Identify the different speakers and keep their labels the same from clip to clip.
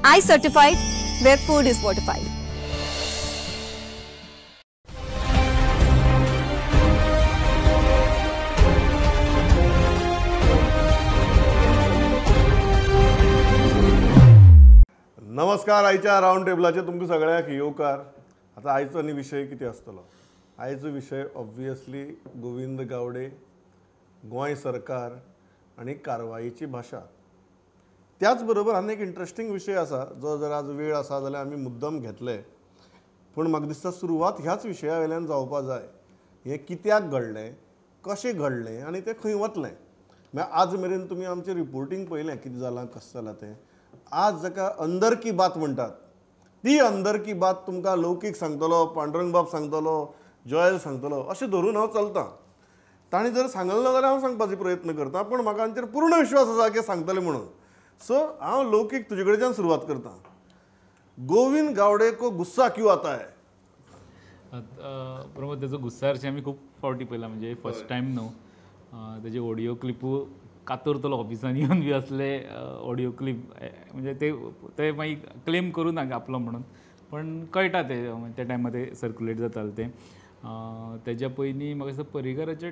Speaker 1: I certified where food is fortified.
Speaker 2: नमस्कार. आयच्या round टेबलाचे तुमकां सगळ्यांक येवकार. आता आयचो न्ही विशय कितें आसतलो. आयचो विशय ऑब्वियसली गोविंद गावडे, गोंय सरकार आनी कारवायेची भाशा. त्याच बरोबर आनी एक इंट्रस्टिंग विशय आसा जो जर आज वेळ आसा जाल्यार आमी मुद्दम घेतले. पूण म्हाका दिसता सुरवात ह्याच विशया वयल्यान जावपा जाय. हें कित्याक घडलें, कशें घडलें आनी तें खंय वतलें. आज मेरेन तुमी आमचें रिपोर्टींग पळयलें कितें जालां कशें जालां तें. आज जाका अंदर की बात म्हणटात ती अंदर की बात तुमकां लौकीक सांगतलो, पांडुरंग बाब सांगतलो, जॉयल सांगतलो अशें धरून हांव चलतां. ताणें जर सांगलें ना जाल्यार हांव सांगपाचो प्रयत्न करतां. पूण म्हाका हांचेर पूर्ण विश्वास आसा की सांगतलें म्हणून. सो हांव लौकीक तुजे कडच्यान सुरवात करतां. गोविंद गावडे को गुस्सा क्यों आता है?
Speaker 3: प्रमोद, त्याचो गुस्सा हरशीं आमी खूब फावटी पळयला. म्हणजे फर्स्ट टायम न्हू, तेजे ऑडियो क्लिपू कातरतलो ऑफिसान येवन बी असले ऑडियो क्लिप. म्हणजे ते मागीर क्लेम करूं ना आपलो म्हणून. पण कळटा ते त्या टायमार ते सर्क्युलेट जातालें तें. तेज्या पयलीं म्हाका दिसता पर्रीकराचे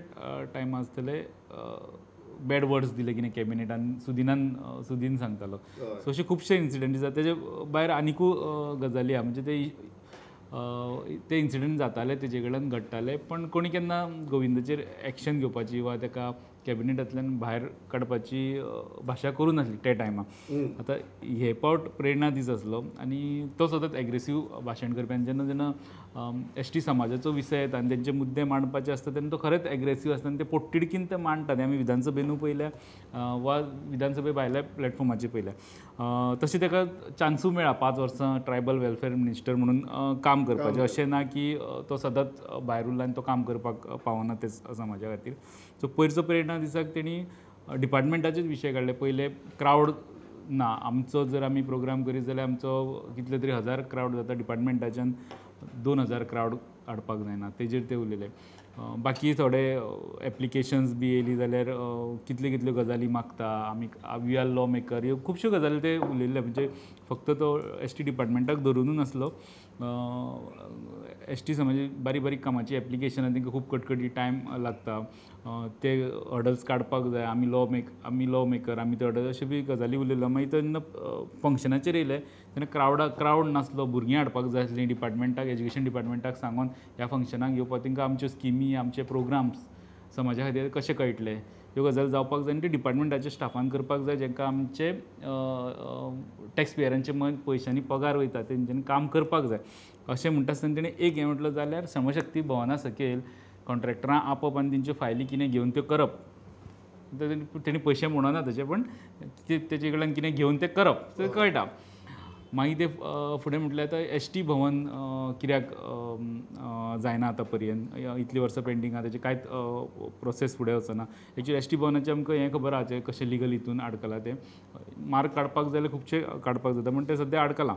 Speaker 3: टायम आसतले बॅड वर्ड्स दिले कितें कॅबिनेटान सुदीन सांगतालो. सो अशे खुबशे इन्सिडंट जाता. तेजे भायर आनिकूय गजाली आहा. म्हणजे ते इन्सिडंट जाताले तेजे कडल्यान घडटाले. पण कोणी केन्ना गोविंदाचेर एक्शन घेवपाची वा तेका कॅबिनेटांतल्यान भायर काडपाची भाशा करूं नासली त्या टायमार. आतां हे पावट प्रेरणा दीस आसलो आनी तो सतत एग्रेसीव भाशण करपी. आनी जेन्ना एसटी समाजाचो विशय येता आनी तेंचे मुद्दे मांडपाचे आसता तेन्ना तो खरेंच एग्रेसीव आसता आनी ते पोटतिडकीन ते मांडटा. ते आमी विधानसभेनूय पळयल्या वा विधानसभे भायल्या प्लॅटफॉर्माचेर पळयल्या. तशें ताका चान्सूय मेळ्ळा 5 वर्सां ट्रायबल वेलफेअर मिनिस्टर म्हणून काम करपाचें. अशें ना की तो सतत भायर उरला आनी तो काम करपाक पावना ते समाजा खातीर. सो पयरचो प्रेरणा दिसाक तेणी डिपार्टमेंटाचेच विशय काडले. पयले क्रावड ना. आमचो जर आमी प्रोग्राम करीत जाल्यार आमचो कितले तरी 1000 क्रावड जाता. डिपार्टमेंटाच्यान 2000 क्रावड हाडपाक जायना. तेजेर ते उलयले. बाकी थोडे एप्लिकेशन्स बी येयली जाल्यार कितल्यो गजाली मागता आमी. We are law maker. ह्यो खुबश्यो गजाली ते उलयल्ले. म्हणजे फक्त तो एसटी डिपार्टमेंटाक धरूनच नासलो. एसटी समाजी बारीक कामाची एप्लिकेशनां तांकां खूब कटकटी टायम लागता. ते हर्डल्स काडपाक जाय. आमी लॉ मेकर आमी ते हर्डल अशे बी गजाली उलयल्यो. मागीर तेन्ना फंक्शनाचेर येयले तेन्ना क्रावड नासलो. भुरगीं हाडपाक जाय आसलीं डिपार्टमेंटाक, एज्युकेशन डिपार्टमेंटाक सांगून ह्या फंक्शनाक येवपाक तांकां आमच्यो स्किमी, आमचे प्रोग्राम्स समाजा खातीर कशे कळटले ह्यो गजाली जावपाक जाय. आनी ते डिपार्टमेंटाच्या स्टाफान करपाक जाय जेंकां आमचे टॅक्स पेयरांचे पयशांनी पगार वयता तेंच्यांनी काम करपाक जाय. अशें म्हणटा आसतना तेणें एक हें म्हटलं जाल्यार श्रमशक्ती भवना सकयल कॉन्ट्रॅक्टरां आपप आनी तेंच्यो फायली कितें घेवन त्यो करप. तेणी पयशे म्हणना तशें, पण तेजे कडल्यान कितें घेवन तें करप तें कळटा. मागीर ते फुडें म्हटल्यार आतां एसटी भवन कित्याक जायना आतां पर्यंत. इतलीं वर्सां पेंडींग आहा, तेजें कांयच प्रोसेस फुडें वचना. एक्चुली एसटी भवनाचें आमकां हें खबर आहा कशें लिगल हितून आडकलां तें. मार्क काडपाक जाय जाल्यार खुबशे काडपाक जाता, पूण तें सद्या आडकलां.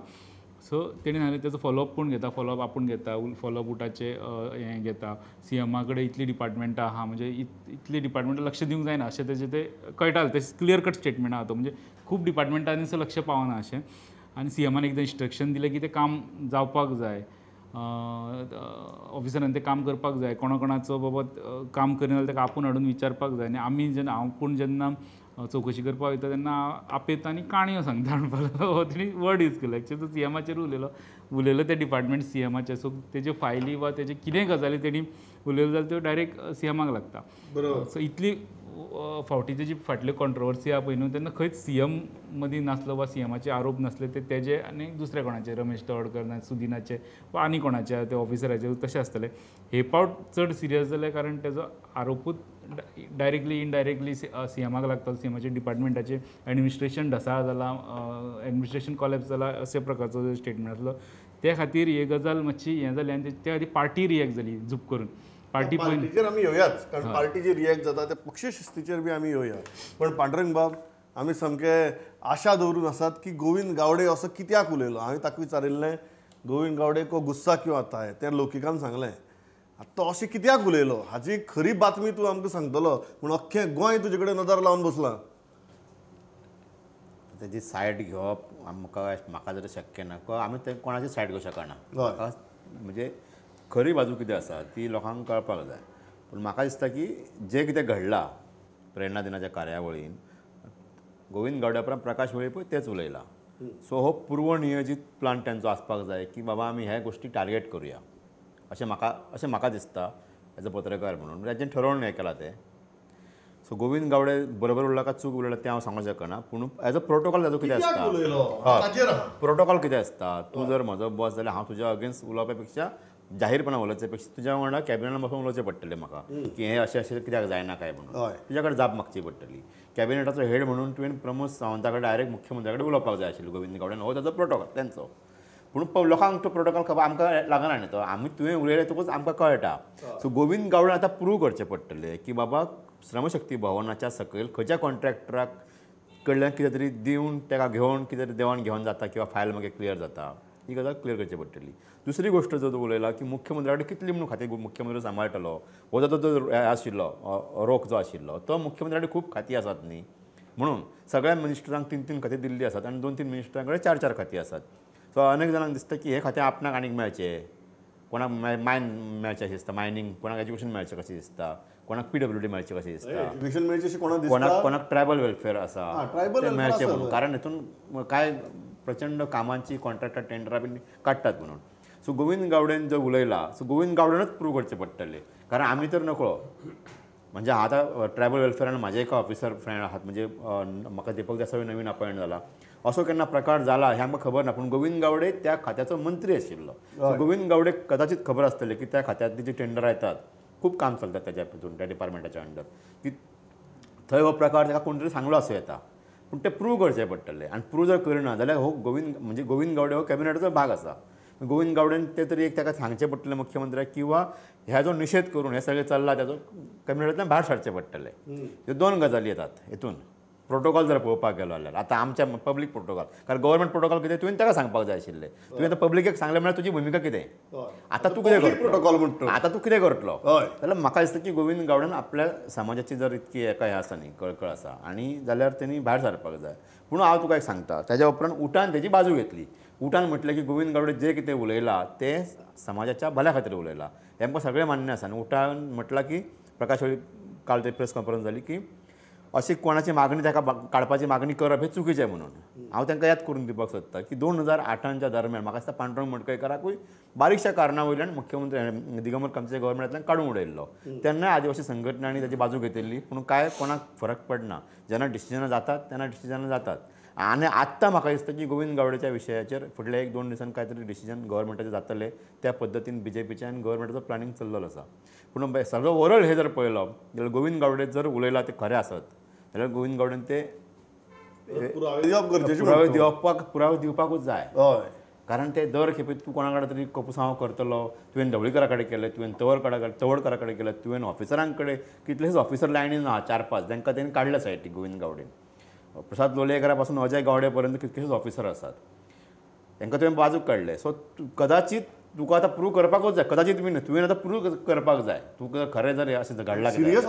Speaker 3: सो तेणी सांगलें तेजो फॉलोअप कोण घेता. फॉलोअप आपूण घेता. फॉलोअप उटाचें हें घेता. सीएमा कडेन इतलीं डिपार्टमेंटां आहा, म्हणजे इतलीं डिपार्टमेंटां लक्ष दिवंक जायना अशें तेजें तें कळटालें. तें क्लियर कट स्टेटमेंट आहा तो. म्हणजे खूब डिपार्टमेंटांनी लक्ष पावना अशें. आनी सीएमान एकदां इंस्ट्रक्शन दिलें की तें काम जावपाक जाय. ऑफिसरान तें काम करपाक जाय. कोणाचो बाबा काम करिना जाल्यार ताका आपूण हाडून विचारपाक जाय. आनी आमी जेन्ना चवकशी करपाक वयता तेन्ना आपयता आनी काणयो सांगता म्हणपाक हो तेणी वर्ड यूज केलो. एक्चुली तो सीएमाचेर उलयलो ते डिपार्टमेंट सीएमाचेर. सो तेज्यो फायली वा तेजे कितेंय गजाली तेणी उलयल्यो जाल्यार त्यो डायरेक्ट सीएमाक लागता. सो इतली फावटी तेजी फाटल्यो कॉन्ट्रोवर्सी आहा पळय न्हू, तेन्ना खंयच सीएम मदीं नासलो वा सीएमाचे आरोप नासले. ते तेजे आनी दुसऱ्या कोणाचे रमेश तवडकर सुदिनाचे वा आनी कोणाचे ते ऑफिसराचे तशें आसतले. हे पावट चड सिरियस जालें कारण तेजो आरोपूच डायरेक्टली इनडायरेक्टली सीएमाक लागतालो. सीएमाचे डिपार्टमेंटाचे एडमिनिस्ट्रेशन ढसाळ जालां, एडमिनिस्ट्रेशन कॉलेप्स जालां अशे प्रकारचो स्टेटमेंट आसलो. त्या खातीर ही गजाल मातशी हें जाली आनी त्या खातीर पार्टी रिएक्ट जाली झूप करून.
Speaker 2: पार्टीचेर आमी येवयाच, कारण पार्टी जी रिएक्ट जाता त्या पक्ष शिस्तीचेर बी आमी येवया. पण पांडुरंग बाब, आमी सामके आशा दवरून आसात की गोविंद गावडे असो कित्याक उलयलो. हांवें ताका विचारिल्लें गोविंद गावडे को गुस्सा क्यों आता है. त्या लोकिकान सांगलें तो अशें कित्याक उलयलो हाची खरी बातमी तूं आमकां सांगतलो. पूण अख्खें गोंय तुजे कडेन नदर लावन बसलां.
Speaker 4: तेजी सायड घेवप म्हाका जर शक्य ना आमी ते कोणाची सायड घेवंक शकना म्हाका म्हणजे खरी बाजू कितें आसा ती लोकांक कळपाक जाय पूण म्हाका दिसता की जें कितें घडलां प्रेरणा दिनाच्या कार्यावळीन गोविंद गावडे उपरांत प्रकाश वेळी पळय तेच उलयला सो हो पूर्व नियोजीत प्लान तांचो आसपाक जाय की बाबा आमी ह्या गोश्टी टार्गेट करुया अशें म्हाका दिसता एज अ पत्रकार म्हणून तांचें ठरोवन हें केलां तें सो गोविंद गावडे बरोबर उरला काय चूक उरला तें हांव सांगूंक शकना पूण एज अ प्रोटोकॉल ताजो कितें आसता प्रोटोकॉल कितें आसता तूं जर म्हजो बॉस जाल्यार हांव तुज्या अगेन्स्ट उलोवपा पेक्षा जाहीरपणान उलोवचे पेक्षा तुज्या वांगडा कॅबिनेटान बसून उलोवचें पडटलें म्हाका की हें अशें कित्याक जायना काय म्हणून तुज्या कडेन जाप मागची पडटली कॅबिनेटाचो हेड म्हणून तुवें प्रमोद सावंता कडेन डायरेक्ट मुख्यमंत्र्या कडेन उलोवपाक जाय आशिल्लें गोविंद गावडेन हो ताजो प्रोटोकॉल तेंचो पूण लोकांक तो प्रोटोकॉल खबर आमकां लागना न्ही तो आमी तुवें उलयलें तुका आमकां कळटा सो गोविंद गावडे आतां प्रूव करचें पडटलें की बाबा श्रमशक्ती भवनाच्या सकयल खंयच्या कॉन्ट्रॅक्टराक कडल्यान कितें तरी दिवन ताका घेवन कितें तरी देवाण घेवन जाता किंवा फायल मागीर क्लियर जाता ही गजाल क्लियर करची पडटली दुसरी गोश्ट जो उलयला की मुख्यमंत्र्या कडेन कितली म्हणून खाती मुख्यमंत्री सांबाळटलो हो जो आशिल्लो रोख जो आशिल्लो तो मुख्यमंत्र्या कडेन खूब खाती आसात न्ही म्हणून सगळ्या मिनिस्टरांक 3-3 खाती दिल्ली आसात आनी 2-3 मिनिस्टरां कडेन 4-4 खाती आसात सो अनेक जाणांक दिसता की हे खातें आपणाक आनीक मेळचें कोणाक मायन मेळचें अशें दिसता मायनींग कोणाक एज्युकेशन मेळचें कशें दिसता कोणाक PWD मेळचें कशें दिसता कोणाक ट्रायबल वेलफेअर आसा तें मेळचें म्हणून कारण हितून कांय प्रचंड कामांची कॉन्ट्रॅक्टर टेंडरां बीन काडटात म्हणून सो गोविंद गावडेन जो उलयला सो गोविंद गावडेनच प्रूव करचें पडटलें कारण आमी तर नकळो म्हणजे आतां ट्रायबल वेलफेअरान म्हाजे एक ऑफिसर फ्रेंड आहात म्हणजे म्हाका दिपक देसाई नवीन अपॉयंट जाला असो केन्ना प्रकार जाला हें आमकां खबर ना पूण गोविंद गावडे त्या खात्याचो मंत्री आशिल्लो सो गोविंद गावडे कदाचित खबर आसतलें की त्या खात्यांतली जी टेंडरां येतात खूब काम चलता त्याच्या हितून त्या डिपार्टमेंटाच्या अंडर की थंय हो प्रकार ताका कोण तरी सांगलो असो येता पूण ते प्रूव करचें पडटलें आनी प्रूव जर करना जाल्यार हो गोविंद गावडे हो कॅबिनेटाचो भाग आसा गोविंद गावडेन ते तरी एक ताका सांगचें पडटलें मुख्यमंत्र्याक किंवा ह्या जो निशेध करून हें सगळें चल्लां त्याचो कॅबिनेटांतल्यान भायर सरचें पडटलें ह्यो 2 गजाली येतात हितून प्रोटोकॉल जर पळोवपाक गेलो जाल्यार आतां आमच्या पब्लीक प्रोटोकॉल कारण गव्हर्मेंट प्रोटोकॉल कितें तुवें ताका सांगपाक जाय आशिल्लें तुवें आतां पब्लिकेक सांगलें म्हळ्यार तुजी भुमिका कितें आतां तूं कितें करतलो आतां तूं कितें करतलो जाल्यार म्हाका दिसता की गोविंद गावडेन आपल्या समाजाची जर इतकी हें आसा न्ही कळकळ आसा आनी जाल्यार तेणी भायर सरपाक जाय पूण हांव तुका एक सांगता तेज्या उपरांत उठान तेजी बाजू घेतली उठान म्हटलें की गोविंद गावडे जें कितें उलयलां तें समाजाच्या भल्या खातीर उलयलां हें आमकां सगळें मान्य आसा आनी उठान म्हटलां की प्रकाश वेळी काल ते प्रेस कॉन्फरन्स जाली की अशी कोणाची मागणी ताका काडपाची मागणी करप हें चुकीचें म्हणून हांव तांकां याद करून दिवपाक सोदतां की 2008च्या दरम्यान म्हाका दिसता पांडुरंग मडकयकाराकूय बारीकशा कारणां वयल्यान मुख्यमंत्री दिगंबर कामचे गव्हर्मेंटांतल्यान काडून उडयल्लो तेन्नाय आदिवासी संघटनांनी ताची बाजू घेतिल्ली पूण काय कोणाक फरक पडना जेन्ना डिसिजनां जातात तेन्ना डिसिजनां जातात आनी आत्तां म्हाका दिसता की गोविंद गावडेच्या विशयाचेर फुडल्या 1-2 दिसान काय तरी डिसिजन गव्हर्मेंटाचें जातलें त्या पद्दतीन BJPचें आनी गव्हर्मेंटाचो प्लॅनिंग चल्लेलो आसा पूण सगळो ओवरऑल हे जर पळयलो जाल्यार गोविंद गावडे जर उलयलां तें खरें आसत जाल्यार गोविंद गावडेन ते पुरावे दिवपाकूच जाय कारण ते दर खेपे तूं कोणा कडेन तरी कपुसांव करतलो तुवें ढवळीकरा कडेन केलें तुवें तवडकरा कडेन केलें तुवें ऑफिसरां कडेन कितलेच ऑफिसर लायनीन आहा 4-5 तांकां तेणी काडल्या सायटी गोविंद गावडेन प्रसाद लोलयेकरा पासून अजय गावडे पर्यंत कितलेशेच ऑफिसर आसात तांकां तुवें बाजूक काडले सो कदाचित तुका आतां प्रूव करपाकूच जाय कदाचित बी तुवें आतां प्रूव करपाक जाय तुका खरें जर अशें घडलां सिरियस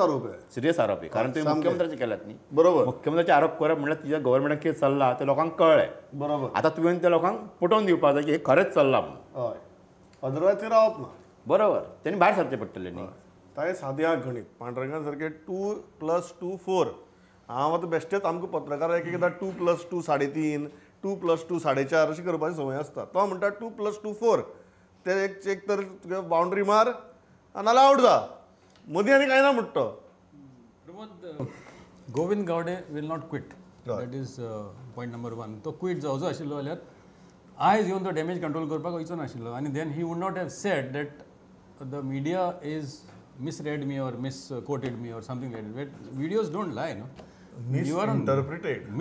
Speaker 4: आरोप आहे कारण तुवें मुख्यमंत्र्याचे केल्यात न्ही बरोबर मुख्यमंत्र्याचे आरोप करप म्हणल्यार तुज्या गव्हर्मेंटाक कितें चल्लां तें लोकांक कळ्ळें बरोबर आतां तुवें त्या लोकांक पटोवन दिवपाक जाय की हें खरेंच चल्लां म्हणून
Speaker 2: अदरवायज ते रावप ना
Speaker 4: बरोबर तेणी भायर सरचें पडटलें न्ही
Speaker 2: ताय सादें गणीत पांडुरंगा सारकें 2+2 4 हांव आतां बेश्टेच आमकां पत्रकाराक एकदां 2+2 3.5 2+2 4.5 अशी करपाची संवय आसता तो म्हणटा 2+2 4 ते एक तर तुका बाउंड्री मार नाल्यार आवट जा मदीं आनी कांय ना म्हणटा
Speaker 5: Pramod Govind Gaude will not quit that is point number 1 तो क्विट जावचो आशिल्लो जाल्यार आयज येवन तो डॅमेज कंट्रोल करपाक वयचो नाशिल्लो आनी then he would not have said that the media is misread me or misquoted me or something like that. Videos don't lie, no?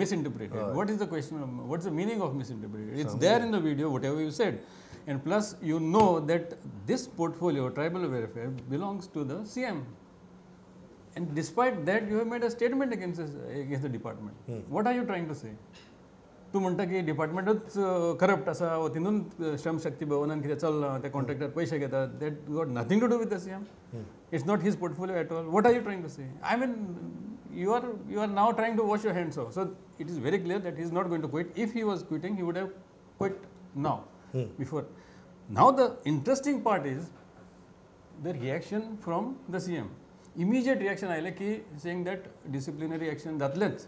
Speaker 5: Misinterpreted. What is the question? What's the meaning of misinterpreted? It's there in the video, whatever you said. And plus, you know that this portfolio, tribal welfare, belongs to the CM. And despite that, you have made a statement against the department. What are you trying to say? तूं म्हणटा की डिपार्टमेंटूच corrupt आसा तितून श्रमशक्ती भवनान कितें चल्लां ते contractor पयशे घेतात that got nothing to do with the CM. It's not his portfolio at all. What are you trying to say? I mean you are now trying to wash your hands off. So it is very clear that he is not going to quit. If he was quitting, he would have quit now, before. Now the interesting part is the reaction from the CM. Immediate reaction I like saying that disciplinary action जातलेच.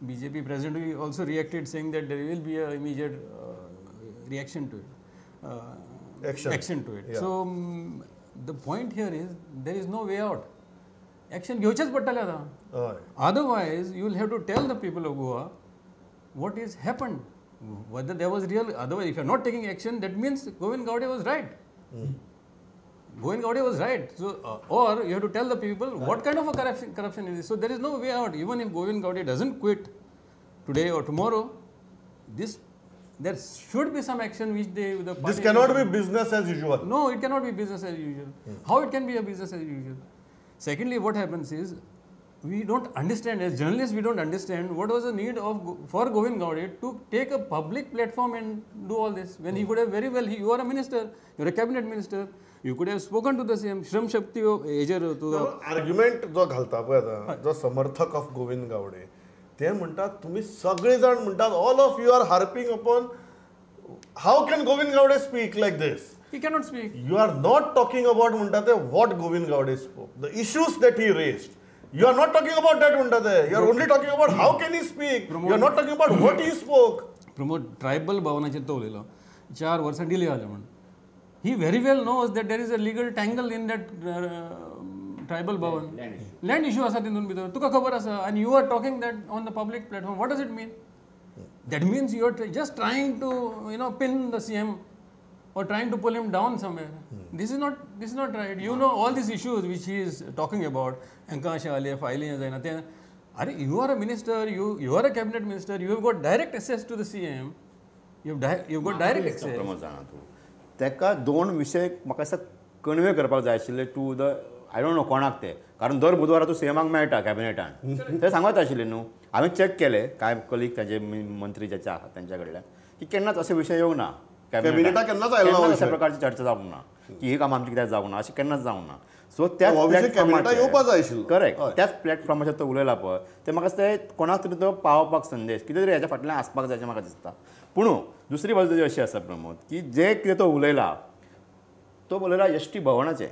Speaker 5: BJP president also reacted saying that there will be a immediate reaction to it. Action to it.
Speaker 2: Yeah.
Speaker 5: So the point here is there is no way out. Action घेवचेच पडटलें आता. Otherwise, you will have to tell the people of Goa what is happened, whether there was real. Otherwise, if you are not taking action, that means Govind Gowde was right. Govind Gowde was right. So, or you have to tell the people what kind of a corruption is this. So there is no way out. Even if Govind Gowde doesn't quit today or tomorrow, there should be some action which the party.
Speaker 2: This cannot be business as usual.
Speaker 5: No, it cannot be business as usual. How it can be a business as usual? Secondly, what happens is we don't understand, as journalists, we don't understand what was the need for Govind Gowde to take a public platform and do all this when he could have very well. You are a minister, you are a cabinet minister. You could have spoken to the CM. Shram Shakti to the
Speaker 2: argument जो घालता पळय आता जो समर्थक of Govind Gawade ते म्हणतात तुम्ही सगळे जण म्हणतात all of you are harping upon how can Govind Gaude speak like this.
Speaker 5: He cannot speak.
Speaker 2: You are not talking about म्हणतात what Govind Gowde spoke, the issues that he raised. You are not talking about that म्हणतात. You are only talking about how can he speak. You are not talking about what he spoke.
Speaker 5: Pramod tribal भवनाचेर तो उलयलो 4 वर्सां delay जाले म्हणून. He very well knows that there is a legal tangle in that tribal bhavan. Land issue asa तितून भितर. तुका खबर आसा and you are talking that on the public platform. What does it mean? That means you are just trying to pin the CM or trying to pull him down somewhere. This is not right. You know all these issues which he is talking about. Ankash आले filing जायना ते. अरे you are a minister. You are a cabinet minister. You have got direct access to the CM. You've got direct access.
Speaker 4: Pramod जाणा तूं तेका 2 विशय म्हाका दिसता कन्वे करपाक जाय आशिल्ले to the I don't know कोणाक ते कारण दर बुधवारा तूं सीएमाक मेळटा कॅबिनेटान ते सांगत आशिल्ले न्हू हांवें चॅक केले कांय कलीग ताचे मंत्री जे आसात तांच्या कडल्यान की केन्नाच असे विशय येवंक ना
Speaker 2: कॅबिनेटाक केन्नाच आयलो ना
Speaker 4: अशा प्रकारची चर्चा जावंक ना की ही कामां आमची कित्याक जावंक ना अशें केन्नाच जावंक ना सो त्या
Speaker 2: येवपाक जाय आशिल्लो
Speaker 4: करेक्ट त्याच प्लॅटफॉर्माचेर तो उलयला पळय ते म्हाका दिसता कोणाक तरी तो पावोवपाक संदेश कितें तरी हेच्या फाटल्यान आसपाक जाय अशें म्हाका दिसता पूण दुसरी बाजू तेजी अशी आसा प्रमोद की जे कितें तो उलयला एसटी भवनाचे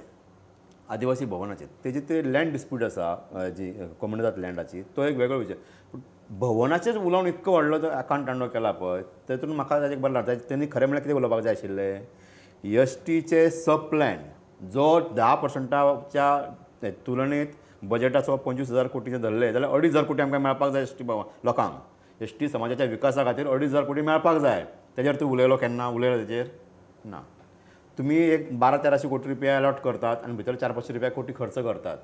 Speaker 4: आदिवासी भवनाचे तेजे ते लँड डिस्प्यूट आसा जी कम्युनिटात लँडाची तो एक वेगळो विशय भवनाचेच उलोवन इतको व्हडलो तो आकांत तांडो केला पळय तेतून म्हाका ताजें बरें लागता तेणी खरें म्हळ्यार कितें उलोवपाक जाय आशिल्लें एसटीचे सब प्लॅन जो 10% तुलनेत बजेटाचो 25,000 कोटीचे धरले जाल्यार 2,500 कोटी आमकां मेळपाक जाय एसटी लोकांक एसटी समाजाच्या विकासा खातीर 2,500 कोटी मेळपाक जाय तेजेर तूं उलयलो केन्ना उलयलो तेजेर ना तुम्ही एक 1200-1300 कोटी रुपया अलॉट करतात आणि भितर 400-500 कोटी खर्च करतात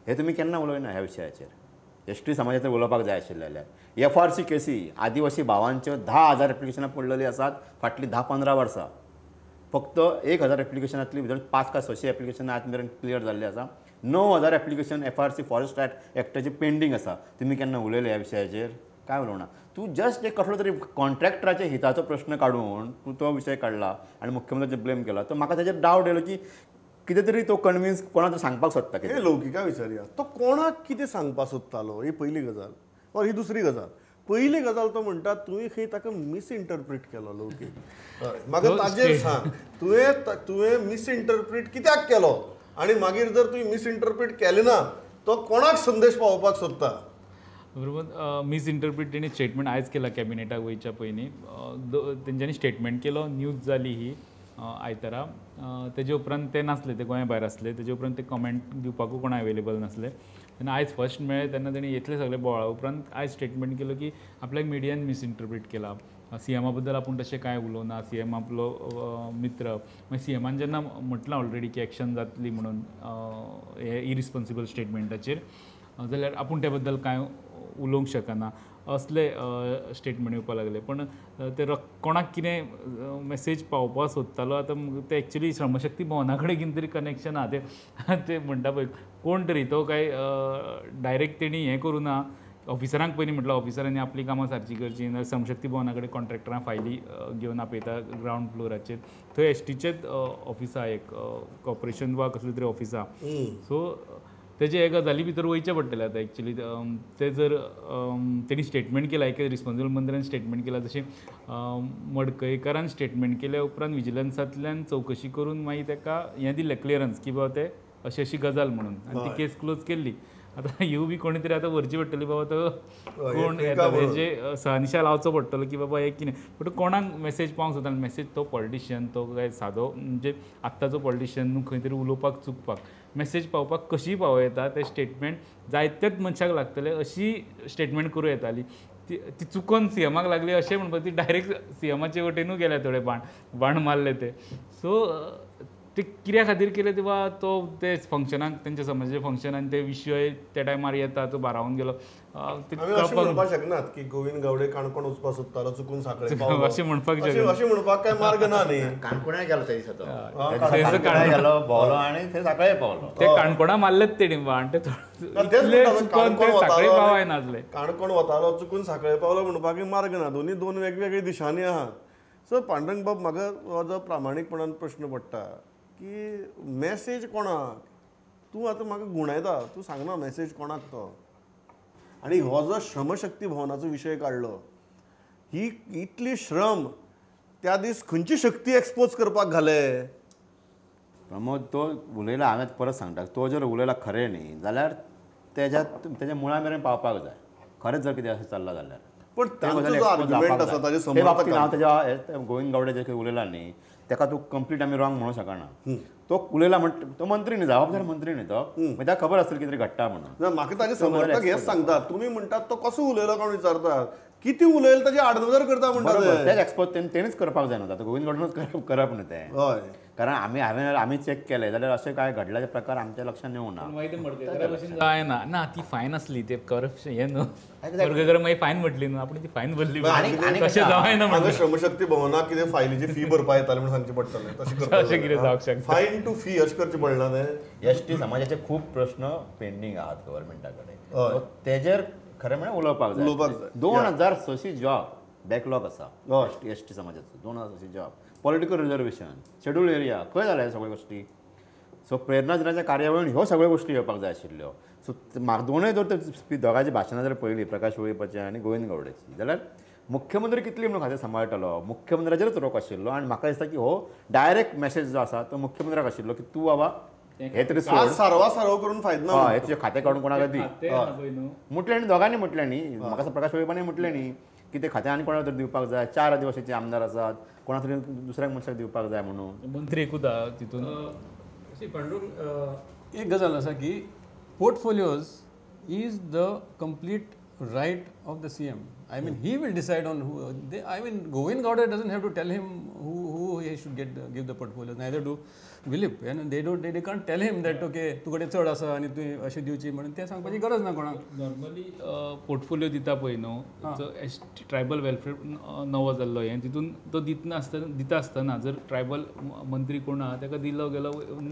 Speaker 4: हे तुम्ही केन्ना उलयना ह्या विशयाचेर एसटी समाजाचेर उलोवपाक जाय आशिल्लें FRC केसी आदिवासी भावांच्यो 10,000 एप्लिकेशनां पडलेली आसात फाटली 10-15 वर्सां फक्त 1,000 एप्लिकेशनांतली भितर 5 का 600 एप्लिकेशनां आज मेरेन क्लियर जाल्ली आसा 9,000 एप्लिकेशन FRC फॉरेस्ट एक्टाचे पेंडींग आसा तुम्ही केन्ना उलयले ह्या विशयाचेर काय उलोवना तू जस्ट एक कसलो तरी कॉन्ट्रॅक्टराचे हिताचो प्रश्न काडून तू तो विशय काडला आनी मुख्यमंत्र्याचेर ब्लेम केला तर म्हाका ताचेर डावट येयलो की कितें तरी तो कन्विन्स कोणा तरी सांगपाक सोदता
Speaker 2: हे लौकिका विचारया तो कोणाक कितें सांगपाक सोदतालो ही पयली गजाल और ही दुसरी गजाल पयली गजाल तो म्हणटा तुवें खंय ताका मिसइंटरप्रीट केलो लौकीक म्हाका ताजेर सांग तुवें मिसइंटरप्रीट कित्याक केलो आनी मागीर जर तुवें मिसइंटरप्रीट केलें ना तो कोणाक संदेश पावोवपाक सोदता
Speaker 3: बरोबर मिसइंटरप्रीट तेणी स्टेटमेंट आयज केला कॅबिनेटाक वयच्या पयलीं तेंच्यांनी स्टेटमेंट केलो न्यूज जाली ही आयतारा तेजे उपरांत ते नासले ते गोंया भायर आसले तेजे उपरांत ते कमेंट दिवपाकूय कोण अवेलेबल नासले तेन्ना आयज फर्स्ट मेळ्ळे तेन्ना तेणी इतले सगळे बोवाळा उपरांत आयज स्टेटमेंट केलो की आपल्याक मिडियान मिसइंटरप्रीट केला सीएमा बद्दल आपूण तशें कांय उलोवना सीएम आपलो मित्र मागीर सीएमान जेन्ना म्हटलां ऑलरेडी की एक्शन जातली म्हणून हे इरिस्पॉन्सिबल स्टेटमेंटाचेर जाल्यार आपूण त्या बद्दल कांय उलोवंक शकना असले स्टेटमेंट येवपाक लागले पण ते कोणाक कितें मेसेज पावोवपाक सोदतालो आतां ते एक्चुली श्रमशक्ती भवना कडेन कितें तरी कनेक्शन आहा ते म्हणटा पळय कोण तरी तो काय डायरेक्ट तेणी हें करूं ना ऑफिसरांक पयलीं म्हटलं ऑफिसरांनी आपली कामां सारची करची ना श्रमशक्ती भवना कडेन कॉन्ट्रॅक्टरां फायली घेवन आपयता ग्रावंड फ्लोराचेर थंय एसटीचेच ऑफिस आहा एक कॉर्पोरेशन वा कसलें तरी ऑफिस आहा सो तेजे हे गजाली भितर वयचें पडटलें आतां एक्चुली ते जर तेणी स्टेटमेंट केला एक रिस्पॉन्सिबल मंत्र्यान स्टेटमेंट केला तशें मडकयकारान स्टेटमेंट केल्या उपरांत विजिलन्सांतल्यान चवकशी करून मागीर ताका हें दिल्लें क्लियरन्स की बाबा ते अशी गजाल म्हणून आनी ती केस क्लोज केल्ली. आतां ह्यो बी कोणी तरी आतां व्हरची पडटली बाबा तो कोण येता तेजे सहनिशा लावचो पडटलो की बाबा हे कितें बट कोणाक मेसेज पावंक सोदता मेसेज तो पॉलिटिशियन तो काय सादो म्हणजे आत्ताचो पॉलिटिशियन न्हू खंय तरी उलोवपाक चुकपाक मेसेज पावपाक कशी पावं येता ते स्टेटमेंट जायत्याच मनशाक लागतले अशी स्टेटमेंट करूं येताली. ती चुकोन सीएमाक लागली अशें म्हणपाक ती डायरेक्ट सीएमाचे वटेनूच गेल्या थोडे बाण मारले ते. सो ते कित्या खातीर केले तेव्हा तो ते फंक्शनाक तेंच्या समाजाच्या फंक्शनान ते विशय त्या टायमार येता तो बारावून गेलो
Speaker 2: अशें म्हणपाक शकनात की गोविंद गावडे काणकोण वचपाक सोदतालो चुकून सांखळे पावलो
Speaker 3: अशें म्हणपाक
Speaker 2: अशें म्हणपाक काय मार्ग ना न्ही.
Speaker 4: काणकोणाय गेलो थंय गेलो भोवलो आनी थंय सांखळे पावलो.
Speaker 3: ते काणकोणा मारलेच तेणी बाण ते चुकून ते सांखळे पावाय नासले.
Speaker 2: काणकोण वतालो चुकून सांखळे पावलो म्हणपाक मार्ग ना. दोनी दोन वेगवेगळ्या दिशांनी आहात. सो पांडुरंग बाब म्हाका हो जो प्रामाणीकपणान प्रश्न पडटा की मॅसेज कोणाक तूं आतां म्हाका गुणायता तूं सांगना मॅसेज कोणाक तो. आनी हो जो श्रमशक्ती भवनाचो विशय काडलो ही इतली श्रम त्या दीस खंयची शक्ती एक्सपोज करपाक घाले.
Speaker 4: प्रमोद तो उलयला हांवें परत सांगता तो जर उलयला खरें न्ही जाल्यार तेज्या मुळा मेरेन पावपाक जाय. खरेंच जर कितें अशें चल्लां जाल्यार
Speaker 2: पण तांचो जो आर्ग्युमेंट आसा ताजे समर्थक
Speaker 4: हांव तेज्या गोविंद गावडे जे उलयला न्ही ताका तूं कंप्लीट आमी रॉंग म्हणूंक शकना. तो उलयला म्हणटा तो मंत्री न्ही जबाबदार मंत्री न्ही तो ताका खबर आसतली कितें घडटा म्हणून.
Speaker 2: म्हाका ताजे समर्थक हेच सांगतात तुमी म्हणटात तो कसो उलयलो कोण विचारतात कितें उलयलो ताची आडनदर करता म्हणटात.
Speaker 4: तेच एक्सपोज तेणीच करपाक जाय न्हू आतां गोविंद गावडेनूच करप न्ही तें.
Speaker 2: हय
Speaker 4: कारण आमी चॅक केलें जाल्यार अशें काय घडल्याचे प्रकार आमच्या लक्षांत येवंक ना.
Speaker 3: काय ना ना ती फायन आसली ते करप्शन हें न्हू वर्गकर मागीर फायन म्हटली न्हू आपण ती फायन भरली तशें जावंक ना
Speaker 2: हांगा श्रमशक्ती भवनाक कितें फायलीची फी भरपा येताली म्हणून सांगचें पडटलें
Speaker 3: अशें कितें जावंक शकता.
Speaker 2: फायन टू फी अशें करचें पडना तें.
Speaker 4: एसटी समाजाचे खूब प्रश्न पेंडींग आहात गव्हर्मेंटा कडेन तेजेर खरें म्हळ्यार उलोवपाक जाय. 2600 जॉब बॅकलॉग आसा एसटी समाजाचो 2600 job. Political reservation schedule area खंय जाल्या ह्यो सगळ्यो गोश्टी. सो प्रेरणा दिनाच्या कार्यावळीन ह्यो सगळ्यो गोश्टी येवपाक जाय आशिल्ल्यो. सो म्हाका दोनूय जर दोगांची भाशणां जर पळयलीं प्रकाश वेळीपाचें आनी गोविंद गावडेची जाल्यार मुख्यमंत्री कितली म्हणून खातें सांबाळटलो मुख्यमंत्र्याचेरच रोख आशिल्लो. आनी म्हाका दिसता की हो डायरेक्ट मॅसेज जो आसा तो मुख्यमंत्र्याक आशिल्लो की तूं बाबा हे तरी सोड
Speaker 2: सारवा सारव करून फायदो ना.
Speaker 4: हय हे तुजें खातें काडून कोणाक दी म्हटलें न्ही दोगांनी म्हटलें न्ही म्हाका दिसता प्रकाश वेळीपानी म्हटलें न्ही की ते खातें आनी कोणाक तरी दिवपाक जाय. 4 आदिवासीचे आमदार आसात कोणा तरी दुसऱ्या मनशाक दिवपाक जाय म्हणून
Speaker 3: मंत्री एकूच तितून.
Speaker 5: एक गजाल आसा की portfolios is the complete right of the CM. I mean, he will decide on who. Govind Gowda doesn't have to tell him who he should give the portfolio. Neither do Willip. And they can't tell him that okay, तू कडे चड आसा आनी तुवें अशें दिवची म्हणून ते सांगपाची गरज ना कोणाक.
Speaker 3: नॉर्मली पोर्टफोलियो दिता पळय न्हू जो ट्रायबल वेलफेअर नवो जाल्लो हें तितून तो दिता आसतना जर ट्रायबल मंत्री कोण आहा ताका दिलो गेलो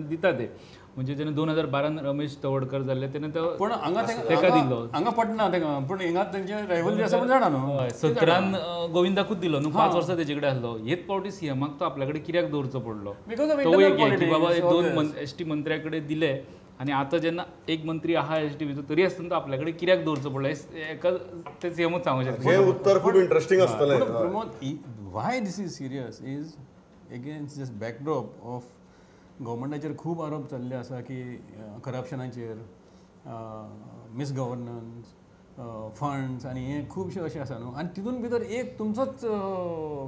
Speaker 3: दिता ते. म्हणजे जेन्ना 2012 रमेश तवडकर जाल्ले तेन्ना तो
Speaker 5: पूण
Speaker 3: ताका दिलो
Speaker 5: हांगा पडना तेका पूण हिंगा तेंचे रायवलरी आसा पूण जाणा न्हू.
Speaker 3: 17 गोविंदाकूच दिलो न्हू 5 वर्सां तेजे कडेन आसलो. हेच पावटी सीएमाक तो आपल्या कडेन कित्याक दवरचो पडलो. तो एक हे की बाबा 2 एसटी मंत्र्या कडेन दिले आनी आतां जेन्ना एक मंत्री आहा एसटी भितर तरी आसतना तो आपल्या कडेन कित्याक दवरचो पडलो हेका ते सीएमूच सांगूं शकता.
Speaker 2: हे उत्तर खूब इंटरेस्टिंग आसतलें.
Speaker 5: Pramod why this is serious is against this backdrop of गव्हर्मेंटाचेर खूब आरोप चल्ले आसा की करप्शनाचेर मिसगव्हर्नन्स फंड्स आनी हे खुबशे अशें आसा न्हू. आनी तितून भितर एक तुमचोच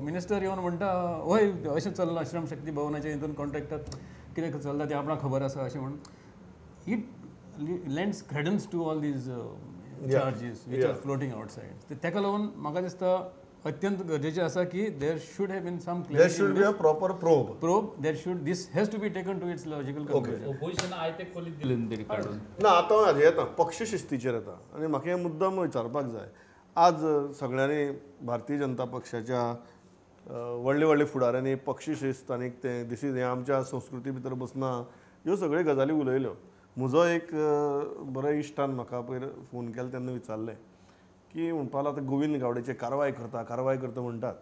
Speaker 5: मिनिस्टर येवन म्हणटा हय अशें चल्लां श्रमशक्ती भवनाच्या हितून कॉन्ट्रॅक्टात कितें चल्लां तें आपणाक खबर आसा अशें म्हणून it lends credence to all these charges which are floating outside. तेका लागून म्हाका दिसता अत्यंत गरजेचें आसा की there should have been some
Speaker 2: there should be a proper probe
Speaker 5: there should this has to be taken to its logical conclusion.
Speaker 3: Opposition आयते खोलीत दिले तरी काडून
Speaker 2: ना. आतां हाजेर येता पक्ष शिस्तीचेर येता आनी म्हाका हें मुद्दम विचारपाक जाय. आज सगळ्यांनी भारतीय जनता पक्षाच्या व्हडले फुडाऱ्यांनी पक्ष शिस्त आनी ते दिस इज हें आमच्या संस्कृती भितर बसना ह्यो सगळ्यो गजाली उलयल्यो. म्हजो एक बरो इश्टान म्हाका पयर फोन केलो तेन्ना विचारलें की म्हणपाक लागलो आतां गोविंद गावडेचे कारवाय करता म्हणटात.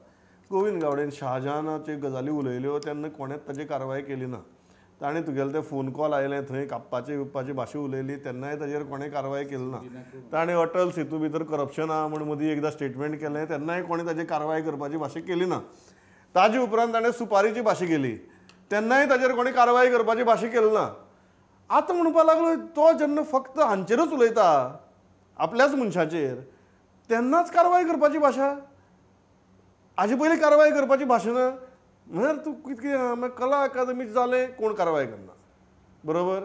Speaker 2: गोविंद गावडेन शाहजहानाच्यो गजाली उलयल्यो तेन्ना कोणेंच ताची कारवाय केली ना. ताणें तुगेले ते फोन कॉल आयले थंय कापपाची भाशा उलयली तेन्नाय ताजेर कोणें कारवाय केली ना. ताणें अटल सेतू भितर करप्शन आहा म्हूण मदीं एकदां स्टेटमेंट केलें तेन्नाय कोणें ताजेर कारवाय करपाची भाशा केली ना. ताजे उपरांत ताणें सुपारीची भाशा केली तेन्नाय ताजेर कोणें कारवाय करपाची भाशा केली ना. आतां म्हणपाक लागलो तो जेन्ना फक्त हांचेरच उलयता आपल्याच मनशाचेर तेन्नाच कारवाय करपाची भाशा, हाजे पयलीं कारवाय करपाची भाशा ना. म्हळ्यार तूं कितें कला अकादमी जालें कोण कारवाय करना, बरोबर,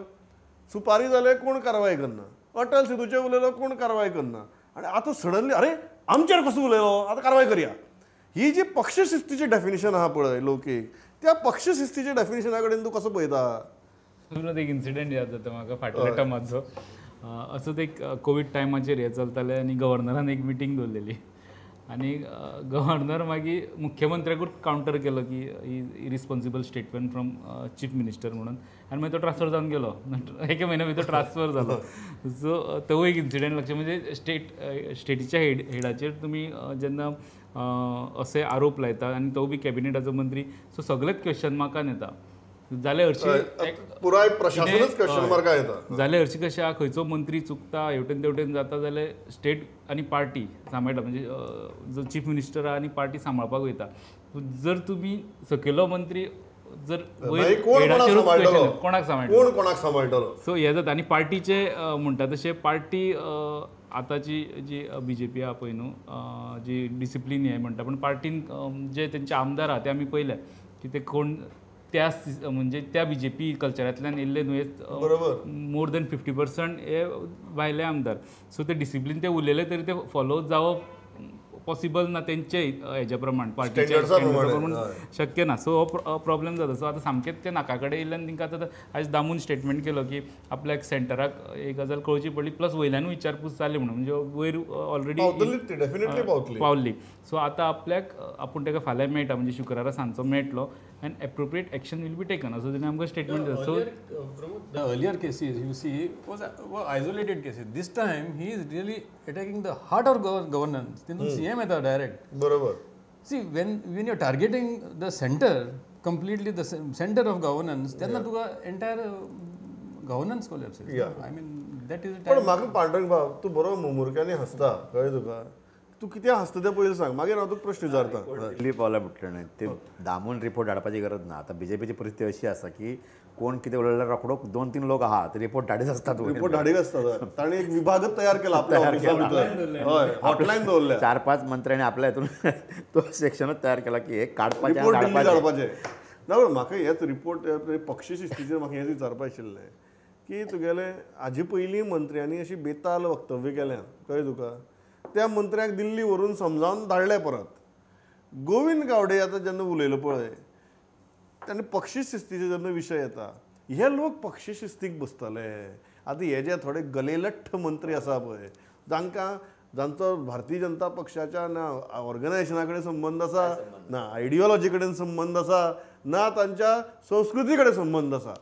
Speaker 2: सुपारी जालें कोण कारवाय करना, अटल सेतूचेर उलयलो कोण कारवाय करना, आनी आतां सडनली अरे आमचेर कसो उलयलो आतां कारवाय करया. ही जी पक्षशिस्तीचें डेफिनेशन आहा पळय लौकीक, त्या पक्षशिस्तीच्या डेफिनेशना कडेन तूं कसो पळयता?
Speaker 3: एक इन्सिडेंट याद जाता म्हाका फाटल्या टर्माचो. असोच एक कोवीड टायमाचेर हे चलतालें आनी गव्हर्नरान एक मिटींग दवरलेली आनी गव्हर्नर मागीर मुख्यमंत्र्याकूच कावंटर केलो की irresponsible statement from chief minister म्हणून, आनी मागीर तो ट्रान्सफर जावन गेलो. एका म्हयन्या भितर ट्रान्सफर जालो. सो तो एक इन्सिडेंट लक्षात, म्हणजे स्टेटीच्या हेडाचेर तुमी जेन्ना असे आरोप लायता आनी तो बी कॅबिनेटाचो मंत्री, सो सगळेच क्वेश्चन मार्कान येता. जाल्यार हरशी
Speaker 2: पुराय प्रशासनच क्वेश्चन मार्का येता.
Speaker 3: जाल्यार हरशी कशें आहा, खंयचो मंत्री चुकता हेवटेन तेवटेन जाता जाल्यार स्टेट आनी पार्टी सांबाळटा, म्हणजे जो चीफ मिनिस्टर आहा आनी पार्टी सांबाळपाक वयता. जर तुमी सकयलो मंत्री जर कोणाक सांबाळटलो, सो हे जाता. आनी पार्टीचे म्हणटा तशें पार्टी आतांची जी BJP आहा पळय न्हू, जी डिसिप्लीन हे म्हणटा, पण पार्टीन जे तेंचे आमदार आहा ते आमी पळयले की ते कोण त्या म्हणजे त्या BJP कल्चरांतल्यान येयल्ले न्हू, हे मोर देन 50% हे भायले आमदार. सो ते डिसिप्लीन ते उलयले तरी ते फॉलो जावप पॉसिबल ना तेंचे हेज्या प्रमाण, पार्टीच्या प्रमाण शक्य ना. सो हो प्रॉब्लेम जाता. सो आतां सामकेंच ते नाका कडेन येयल्यान तांकां आतां आयज दामून स्टेटमेंट केलो की आपल्याक सेंटराक एक गजाल कळची पडली, प्लस वयल्यानूय विचारपूस जाली म्हणून, म्हणजे वयर ऑलरेडी पावल्ली. सो आतां आपल्याक आपूण ताका फाल्यां मेळटा, म्हणजे शुक्रारा सांजचो मेळटलो, and appropriate action will be taken. असो ताणें आमकां स्टेटमेंट दिलो. So
Speaker 5: the earlier cases you see were isolated cases. This time he is really attacking the heart of governance. तितून CM येता डायरेक्ट.
Speaker 2: बरोबर.
Speaker 5: See when you're targeting the center completely, the center of governance, तेन्ना तुका entire governance collapses. I mean that is the time.
Speaker 2: पण म्हाका पांडुरंग भाव तूं बरो मुमुरक्यांनी हसता, कळ्ळें तुका. तू कित्याक हसता तें पयलीं सांग, मागीर हांव तुका प्रश्न विचारता.
Speaker 4: इतली पावलां म्हटलें न्हय, ते दामून रिपोर्ट धाडपाची गरज ना. आतां BJPची परिस्थिती अशी आसा की कोण कितें उलयल्यार रोखडो 2-3 लोक आहा ते रिपोर्ट धाडीत आसतात.
Speaker 2: रिपोर्ट धाडीत आसतात. ताणें एक विभागच तयार केला आपल्या ऑफिसा भितर. हय, हॉटलायन दवरल्या.
Speaker 4: 4-5 मंत्र्यांनी आपल्या हितून तो सेक्शनच तयार केला की हे काडपाचें
Speaker 2: रिपोर्ट दिल्ली धाडपाचें. ना म्हाका हेच रिपोर्ट पक्षशिस्तीचेर म्हाका हें विचारपाक आशिल्लें की तुगेले हाजे पयलीं मंत्र्यांनी अशी बेताल वक्तव्य केल्या, कळ्ळें तुका. त्या मंत्र्याक दिल्ली व्हरून समजावन धाडले परत. गोविंद गावडे आतां जेन्ना उलयलो पळय, तेन्ना पक्षशिस्तीचे जेन्ना विशय येता, हे लोक पक्षशिस्तीक बसतले. आतां हे जे थोडे गलेलठ्ठ मंत्री आसा पळय, जांचो भारतीय जनता पक्षाच्या ना ऑर्गनायझेशना कडेन संबंध आसा, ना आयडियोलॉजी कडेन संबंध आसा, ना तांच्या संस्कृती कडेन संबंध आसा,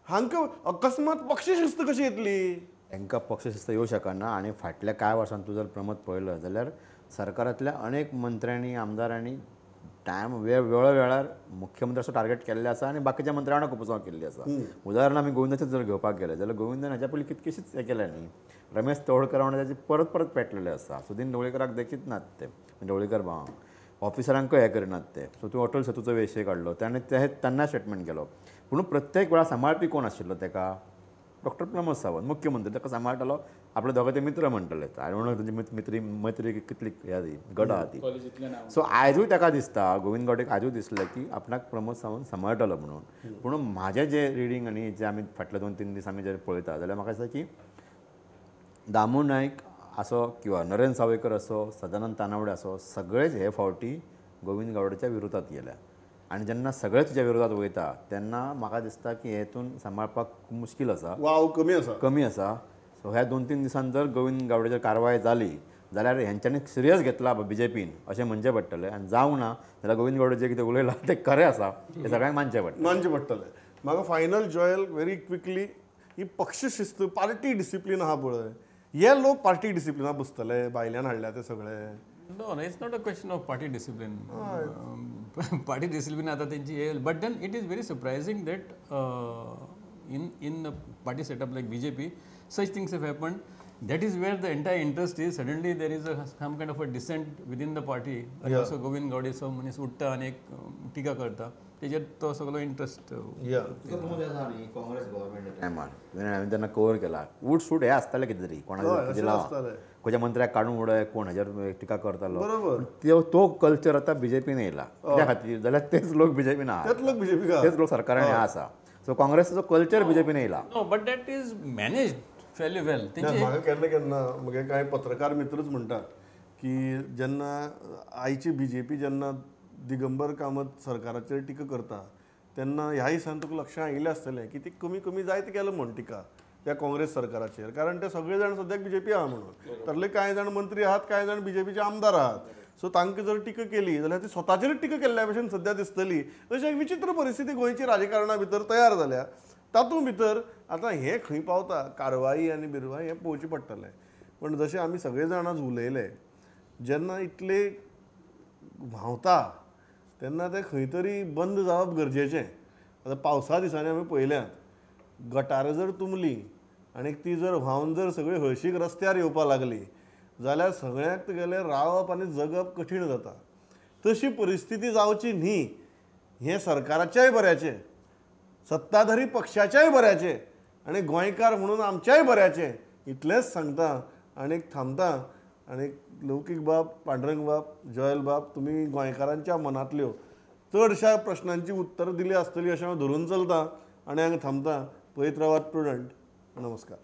Speaker 2: हांकां अकस्मात पक्षशिस्त कशी येतली?
Speaker 4: तांकां पक्षशिस्त येवं शकना. आनी फाटल्या कांय वर्सां तूं जर प्रमोद पळयलो जाल्यार सरकारांतल्या अनेक मंत्र्यांनी आमदारांनी वेळार मुख्यमंत्री असो टार्गेट केल्ले आसा आनी बाकीच्या मंत्र्यांना कुपसांव केल्ली आसा. उदाहरण आमी गोविंदाचें जर घेवपाक गेले जाल्यार गोविंदान हाच्या पयलीं कितकेशीच हें केलें न्ही. रमेश तवडकर वांगडा ताचे परत पेटलेले आसा. सुदीन ढवळीकराक देखीत नात ते, ढवळीकर भावांक, ऑफिसरांकय हें करिनात ते. सो तूं अटल सेतूचो विशय काडलो, ताणें तेन्ना स्टेटमेंट केलो. पूण प्रत्येक वेळा सांबाळपी कोण आशिल्लो तेका? डॉक्टर प्रमोद सावंत, मुख्यमंत्री. ताका सांबाळटालो आपले दोगां ते मित्र म्हणटले. हांवें म्हणून तांची मैत्री कितली गड आहा ती. सो आयजूय ताका दिसता, गोविंद गावडेक आयजूय दिसलें की आपणाक प्रमोद सावंत सांबाळटलो म्हणून. पूण म्हाजें जें रिडींग आनी जें आमी फाटले 2-3 दीस आमी जें पळयता जाल्यार म्हाका दिसता की दामू नायक आसो किंवा नरेंद्र सावयकर आसो, सदानंद तानावडे आसो, सगळेच हे फावटी गोविंद गावडेच्या विरोधात गेल्या. आनी जेन्ना सगळे तुज्या विरोधात वयता तेन्ना म्हाका दिसता की हेतून सांबाळपाक खूब मुश्कील आसा,
Speaker 2: वाव कमी आसा.
Speaker 4: सो ह्या 2-3 दिसांत जर गोविंद गावडेचेर कारवाय जाली जाल्यार हेंच्यांनी सिरियस घेतला BJPन अशें म्हणचें पडटलें. आनी जावं ना जाल्यार गोविंद गावडे जें कितें उलयलां तें खरें आसा हें सगळ्यांक मानचें
Speaker 2: पडटलें. म्हाका फायनल जॉयल व्हेरी क्विकली, ही पक्षशिस्त पार्टी डिसिप्लीन आहा पळय, हे लोक पार्टी डिसिप्लिनाक बसतले, भायल्यान हाडल्या ते सगळे?
Speaker 5: No, it's not a question of party discipline. Party discipline आता त्यांची येईल. But then it is very surprising that in the party setup like BJP, such things have happened. That is where the entire interest is. Suddenly there is some kind of a dissent within the party. And also Govind Gowde so मनीस उठता आणि एक टीका करता त्याच्यात तो सगळो interest.
Speaker 4: Congress government टायमार हांवें तेन्ना कवर केला उठ सूट हे आसतालें कितें तरी कोणाक खंयच्या मंत्र्याक काडून उडय कोण हाजेर टिका करतालो तो कल्चर आतां BJPन येयला त्या खातीर जाल्यार तेच लोक BJPन आहा तेच लोक सरकारान हे आसा. सो काँग्रेसचो कल्चर BJPन येयला.
Speaker 5: No but that is managed fairly well.
Speaker 2: म्हाका केन्ना म्हगे कांय पत्रकार मित्रच म्हणटात की जेन्ना आयची BJP जेन्ना दिगंबर कामत सरकाराचेर टिका करता तेन्ना ह्या दिसान तुका लक्षांत आयिल्लें आसतलें की ती कमी कमी जायत गेलो म्हण टिका त्या काँग्रेस सरकाराचेर. कारण ते सगळे जाण सद्याक BJP आहा म्हणून तातले कांय जाण मंत्री आहात कांय जाण BJPचे आमदार आहात. सो तांकां जर टिका केली जाल्यार ती स्वताचेर टिका केल्ल्या भशेन सद्या दिसतली. अशी एक विचित्र परिस्थिती गोंयची राजकारणा भितर तयार जाल्या. तातूंत भितर आतां हें खंय पावता कारवाई आनी बिरवाई हें पळोवचें पडटलें. पण जशें आमी सगळे जाण आज उलयले जेन्ना इतले व्हांवता तेन्ना तें खंय तरी बंद जावप गरजेचें. आतां पावसा दिसांनी आमी पळयल्यात गटारां जर तुंबलीं आनी ती जर व्हांवन जर सगळी हळशीक रस्त्यार येवपाक लागली जाल्यार सगळ्यांक तुगेलें रावप आनी जगप कठीण जाता. तशी परिस्थिती जावची न्ही हें सरकाराच्याय बऱ्याचें सत्ताधारी पक्षाच्याय बऱ्याचें आनी गोंयकार म्हणून आमच्याय बऱ्याचें इतलेंच सांगता आनी थांबता. आनी लौकीक बाब पांडुरंग बाब जयल बाब तुमी गोंयकारांच्या मनांतल्यो चडशा प्रश्नांची उत्तरां दिलीं आसतलीं अशें हांव धरून चलतां आनी हांगा थांबता. पळयत रावात प्रुडंट. नमस्कार.